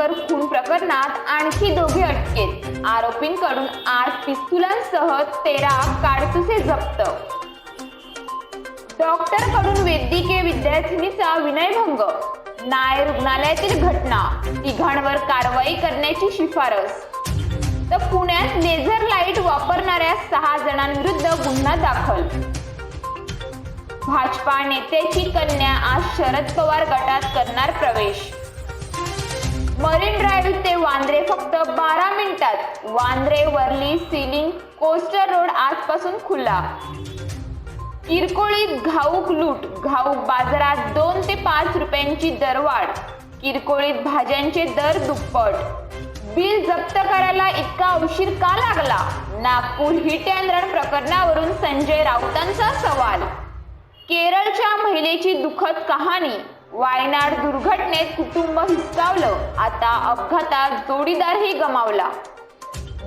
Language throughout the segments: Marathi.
नगर खून प्रकरणात आणखी दोघे अटकेत, आरोपींकडून 8 पिस्तुलांसह 13 काडतुसे जप्त. डॉक्टरकडून वैद्यकीय विद्यार्थिनीचा विनयभंग, नाय रुग्णालयातील घटना, तिघांवर कारवाई करण्याची शिफारस. तर पुण्यात लेझर लाईट वापरणाऱ्या 6 जणांविरुद्ध गुन्हा दाखल. भाजपा नेत्याची कन्या आज शरद पवार गटात करणार प्रवेश. मरीन ड्राईव्ह ते वांद्रे फक्त 12 मिनिटात. Bandra Worli sea link coastal road आजपासून खुला. किरकोळीत घाऊक लूट, घाऊक बाजारात 2 ते 5 रुपयांची दरवाढ. किरकोळीत भाज्यांचे दर दुप्पट. बिल जप्त करायला इतका उशीर का लागला? नागपूर हिट अँड रन प्रकरणावरून संजय राऊतांचा सवाल. केरळच्या महिलेची दुःखद कहाणी. वायनाड दुर्घटनेत कुटुंब हिसकावलं, आता अपघातात जोडीदारही गमावला.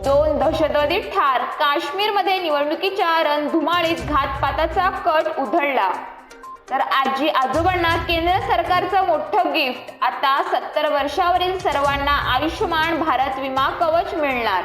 2 दहशतवादी ठार. काश्मीरमध्ये निवडणुकीच्या रणधुमाळीत घातपाताचा कट उधळला. तर आजी आजोबांना केंद्र सरकारचं मोठं गिफ्ट. आता 70 वर्षावरील सर्वांना आयुष्यमान भारत विमा कवच मिळणार.